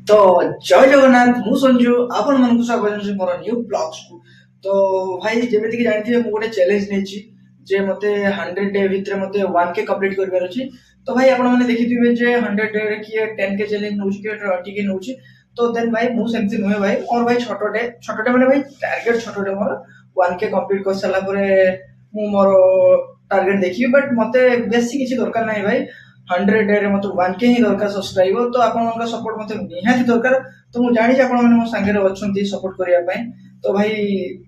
तो जय जगन्नाथ मु संजू आपण मन स्वागत अछि मोर न्यू ब्लॉग्स को। तो भाई जेमिति कि जानथि मु गोटे चैलेंज नेछि जे मते 100 डे भितर मते 1 के कंप्लीट करबार अछि। तो भाई आपण माने देखिथिबे जे 100 डे रे किए 10 के चैलेंज नउछि के 20 के नउछि। तो देन भाई मु सेमति नुहे भाई और भाई छोटो डे माने भाई टारगेट छोटो डे मोर 1 के कंप्लीट कर सला परे मु मोर टारगेट देखिबे बट मते बेसी किछि दरकार नाही भाई 100 डे रे मते 1 के ही दरकार सब्सक्राइबर। तो आपन सपोर्ट मते निहाती दरकार। तो मु जानि जे आपण माने मो संगे अछंती सपोर्ट करिया पय। तो भाई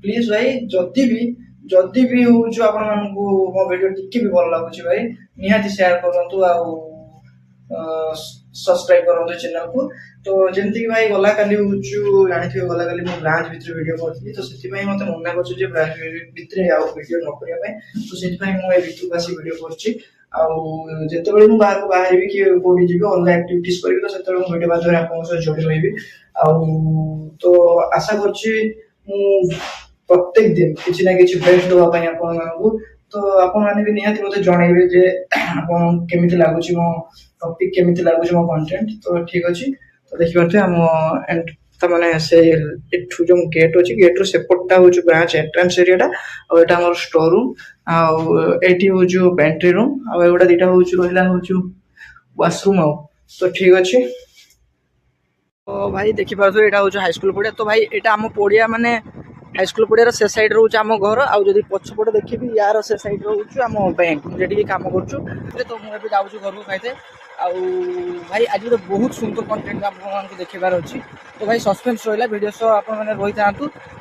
प्लीज भाई जदि भी हो जो आपण मानकू मो वीडियो टिके भी भल लागुची भाई निहाती शेयर करंतु आ सब्सक्राइब करंतु चैनल को। तो जेंति कि भाई गला काली होचु जानिथिबे गला काली मो ब्रांच भितर वीडियो करथि। तो सेति भाई मते मना करछु जे ब्रांच भितर आ वीडियो न करिया पय। तो सेति भाई मो ए भितर बासी वीडियो करछि। जेतेबेले मु बाहर को बाहर भी कि कोडी जिबे ऑनलाइन एक्टिविटीज करिबे तो सेतेबेले मु वीडियो माध्यम आपन से जोड़ी रहबी। तो आशा करछि मु प्रत्येक दिन किछि ना किछि बेस्ट दवा पय आपन मानकू। तो आपन माने भी निहाती मते जणाइबे जे आपन केमिति लागुछि मो टॉपिक केमिति लागुछि मो कंटेंट। तो ठीक अछि। तो देखि पारथे हम एंड त माने से एठु जो गेट अछि गेट रो सेपटटा होछु ब्रांच एंट्रेंस एरिया टा और एटा हमर स्टोर रूम आ एटी होछु पेंट्री रूम आ एगोटा दिटा होछु रहिला होछु वॉशरूम आ। तो ठीक अछि। तो भाई देखि पारथु एटा होछु हाई स्कूल पड़िया। तो भाई एटा हम पड़िया माने हाई स्कूल पड़िया से साइड रोच आम घर आ जदि पछपटे देखी यार से साइड रोच आम बैंक मुझे काम करूँ। तो मुझे जाऊँ घर को खाई आउ भाई आज गोटे बहुत सुंदर कंटेंट आपको देखार अच्छी। तो भाई सस्पेंस रहा वीडियो सह आप रही था।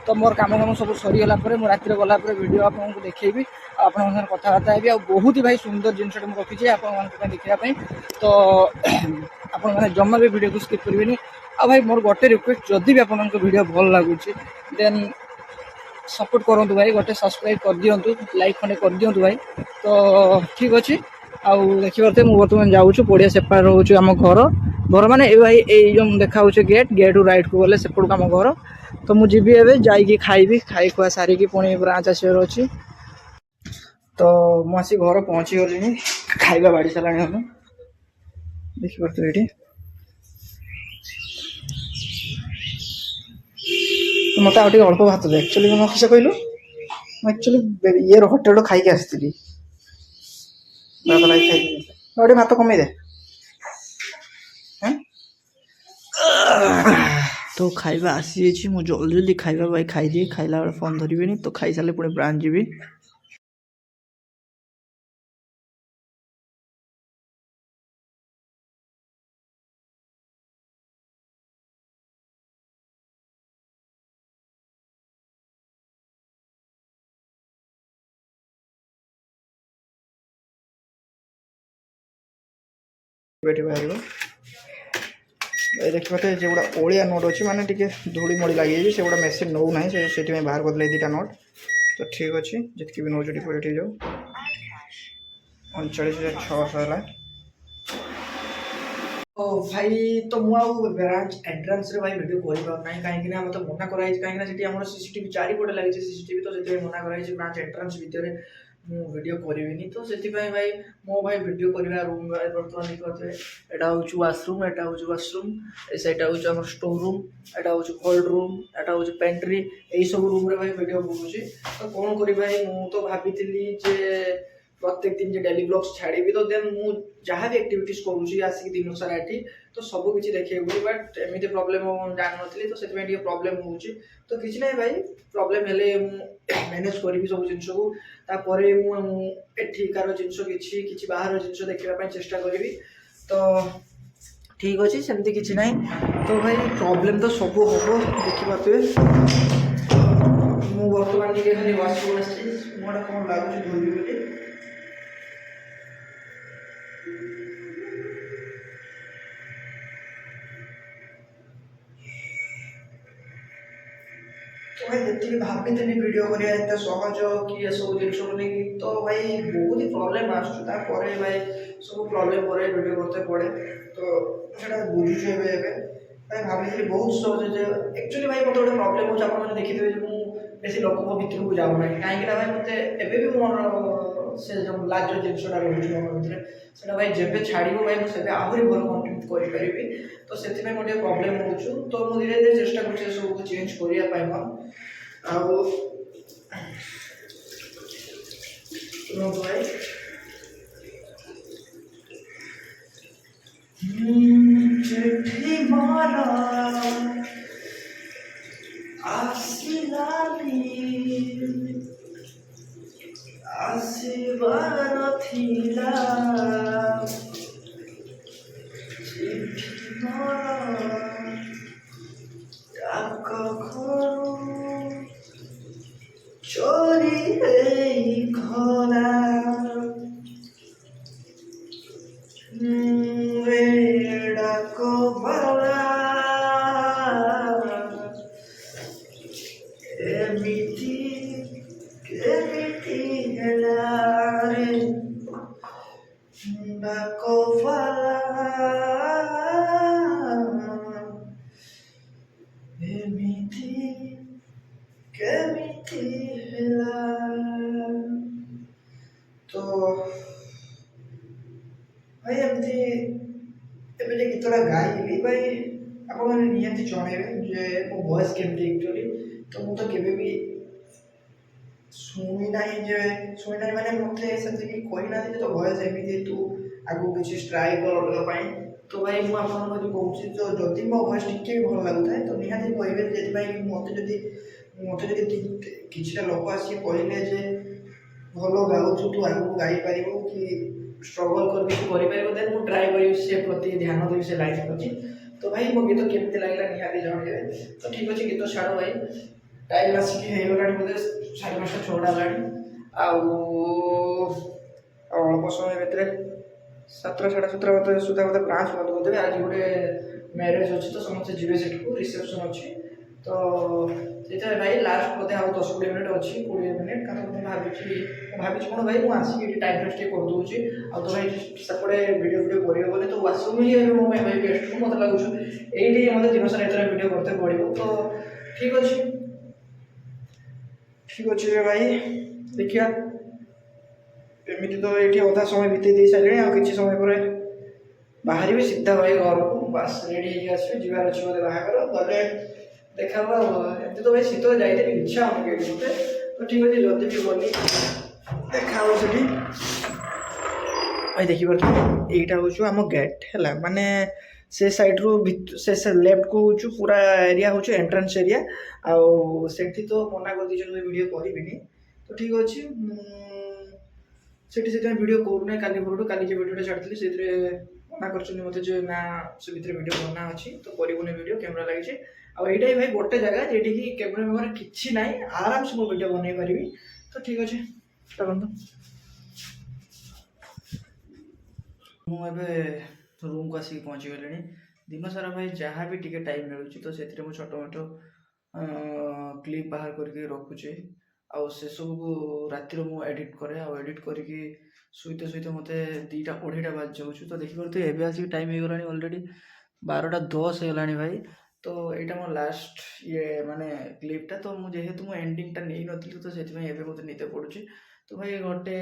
तो मोर काम सब सरीगला राति गला वीडियो आपको देखी आप कथबार्ता है बहुत ही भाई सुंदर जिनस रखी आपको देखापी। तो आप जमा भी वीडियो को स्किप करेंगे। आ भाई मोर गोटे रिक्वेस्ट जदि भी आपको वीडियो भल लगुच देन सपोर्ट करूँ भाई गोटे सब्सक्राइब कर दिंतु लाइक खंडे कर दिंतु भाई। तो ठीक अच्छे। आउ देखिए मुझे बर्तमान जाऊँ पड़िया सेपार रोच आम घर घर माने भाई ये देखा गेट गेट राइट को गले सेपट आम घर। तो मुझे जाइए खाइबी खाई खुआ सारिकी पुणी ब्रांच आसबार अच्छी। तो मुझे घर पहुँची गली खाଇବା बाड़ी सारा हम देखिए ये मत आगे अल्प भात दे एक्चुअली मैं किस कहलु एक्चुअली ये होटेल खाई आसती गोटे भात कमे दे। तो खाଇବା आसी मु जल्दी जल्दी खाଇବା भाई खाईदिए खाइला बेले फोन धरबे तो खाई सारे पुणी ब्रांच जी। बाहर देखिए मत जो गुड़ा ओलिया नोट अच्छी माने धूली मोड़ी लगी से गुड़ा मेसीन नौ ना से बाहर करदे दुटा नोट। तो ठीक अच्छे जितकी भी नौ डिपोजिट हो जाऊ 39,600 है। ओ भाई तो मुझे ब्रांच एंट्रेंस रे भाई वीडियो कर पार ना कहीं मत मना कराई कहीं सीसीटीवी चारिपटे लगी सीसीटीवी। तो से मना कराई ब्रांच एंट्रेंस भितर मु वीडियो करी। तो से भाई मो भाई वीडियो करवा रूम बर्तमान देखते एटा हूँ वाशरूम एटा हूँ वाशरूम एटा हूँ आम स्टोर रूम एटा हूँ कोल्ड रूम एटा हूँ पेंट्री यही सब रूम रे भाई वीडियो करुँची। तो कौन करी भाई मु तो भाभी जे प्रत्येक दिन जो डेली ब्लॉग्स छाड़ी तो देन मु जहाँ भी एक्टिविटीज करुँची आसिक दिन सारा एठी तो सब किसी देखिए बट एमती प्रोब्लेम जान नी तो से प्रोब्लेम हो। तो किसी ना भाई प्रोब्लेम हेले मैनेज करी सब जिन को तापर एठिकार जिनस कि बाहर जिनस देखा चेष्टा करी। तो ठीक अच्छे सेमती किसी ना। तो भाई प्रोब्लेम तो सब हम देखिपे मु बर्तमान खाली वाशरूम मुझे कौन लगुच धोबी बोली। तो भाई जी भाभी वीडियो करा सहज कि सब जिन तो भाई बहुत ही प्रोब्लेम आसता भाई सब प्रोब्लेम पर वीडियो करते पड़े। तो ସେଇଟା ବୁଝୁଛୁ ଏବେ ଭାଇ ଭାବିଥିଲି ବହୁତ ସହଜ ଯେ एक्चुअली भाई ମୋତେ ଗୋଟେ ପ୍ରୋବ୍ଲେम ହେଉଛି ଆପଣ ଦେଖିଥିବେ ଯେ ମୁଁ ବେଶୀ ଲୋକଙ୍କ ଭିତରକୁ ଯାଉନାହିଁ କାହିଁକି ନା ଭାଇ ମୋତେ ଏବେ ବି ମୋର से जो लाज जिनसटा रोचे मो भितर सेटा भाई जेबे छाड़िबो भाई मु सेबे आहुरी भल कंटेंट करि परिबी तो सेति में मोटे प्रॉब्लम होछु तो मु धीरे धीरे चेष्टा करछि सब चेंज करिया पाइ म आउ नो भाई चिट्ठी मारा आसिलाली आसिबार थिला चिट्ठी मारा डाक घरू चोरी खरा डाक बाला एमिति केमिति हेला रे डाक बाला एमिति केमिति हेला तो भाई एमती एबे जे गीतटा गाइली भाई आपण माने नियंती जणेबे जे मो वॉइस केमती एक्चुअली तो मु तो केबे भी सुनी नाही माने मते सेति की कोइ ना जे तो वॉइस एमती तू आगु किछि ट्राई कर अलगा पाई तो भाई मु आपण को कहूची तो जदी मो वॉइस टिके भल लागुଥାଏ तो निहाती कहबे जे भाई मते जदी किछिटा लोक आसी कहले जे भलो गाउछु तू आगु गाई पारिबो कि स्ट्रगल करि पारिबो देन मु ट्राई करि से प्रति ध्यान देबी से लाइन प्रति तो भाई मो गीत केमती लागला निहाती जणेबे तो ठीक अछि गीत छाड़ो भाई टाइम आसिक हे गलानी बोले 5:30 6टा लानी अल्प समय भितर 7 7:30 बजे सुधा बोले ब्रांच बंद कर देबे आज गोटे मैरिज अछि तो समस्त जीवे सेट को रिसेप्शन अछि तो सेटा भाई लास्ट बोले आ 10 मिनिट अछि 20 मिनिट कारण मैं भाबिछि कोन भाई मु आसी एटी टाइम वेस्ट कर दोछि आ तो भाई सपडे वीडियो करियो बोले तो वास्तव में ये मो भाई बेस्ट को मत लागुछ एटी मते दिन सारा एतरा वीडियो करते पड़िबो तो ठीक अछि रे भाई देखिया एमिति तो एटी अधा समय बीते दे सारे आ किछि समय पर बाहर भी सीधा भाई घर को बस रेडी हो आसबे जीवार अछि बोले बाहर गले देखा एमती तो भाई शीत जाइते इच्छा होनी मते तो ठीक अच्छे जल्दी भी गली देखा से भाई देखिए यहीटा हूँ आम गेट है माने से साइड रू से लेफ्ट को हूँ पूरा एरिया हूँ एंट्रेंस एरिया आउ से तो मना कर दी वीडियो करी तो ठीक अच्छे से वीडियो करूना काली भोर काली जो वीडियो छाड़ी से मना कर मत ना से भितर वीडियो बना अच्छी तो करूनी वीडियो कैमेरा लगी आईटा भाई गोटे जगह जेटी कि कैमेरा मेमोरी किसी ना आराम से मो वीडियो बनई पारि तो ठीक अच्छे चलते मुझे रूम को आसिक पहुँची गले दिन सारा भाई जहाँ भी टिके टाइम मिलूँ तो से छोटो मोटो क्लिप बाहर करके रखुचे आउ से सब को रातिर मु एडिट करे आ एडिट करके शुईते शुईते मत 2टा 2:30 बाज जाऊँ तो देखिए एवं आसिक टाइम हो गला अलरेडी 12:10 होगा भाई तो यहाँ मोर लास्ट ये माने क्लिपटा तो मुझे तो मुझे एंडिंगटा नहीं नी तो से मत नीते पड़ुची तो भाई गोटे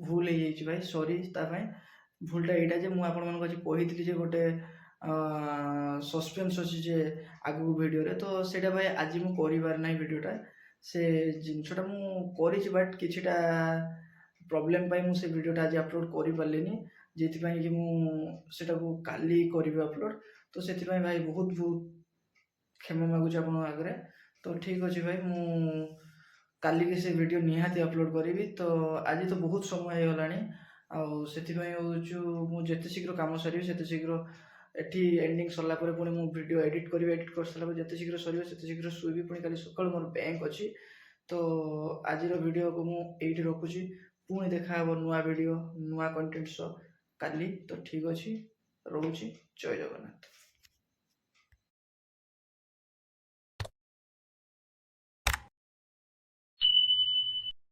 भूल हो जाए भाई सॉरी भूलटा यहाँ जे मुझे कही गोटे सस्पेंस अच्छी जे आगू वीडियो रे तो सेटा भाई आज मु करिवार ना वीडियोटा से जिनसटा मुझे बट किछिटा प्रॉब्लम पाई मुझे वीडियोटा आज अपलोड करि पारलिनी जेथिपाई कि मुझे काली करी अपलोड तो से भाई बहुत बहुत क्षमा मागुच आप आगे तो ठीक अच्छे भाई मु काली के से वीडियो निहाती अपलोड करी तो आज तो बहुत समय होगा मुझे शीघ्र काम सर से शीघ्र एटी एंडिंग सरला पुणी मु वीडियो एडिट कर सारा जिते शीघ्र सर शीघ्र शुवी पुणी काली सकाल मोर बैंक अच्छी तो आज वीडियो को मुझे रखुची पुणी देखा नुआ वीडियो नुआ कंटेंट काली तो ठीक अच्छे रोची जय जगन्नाथ।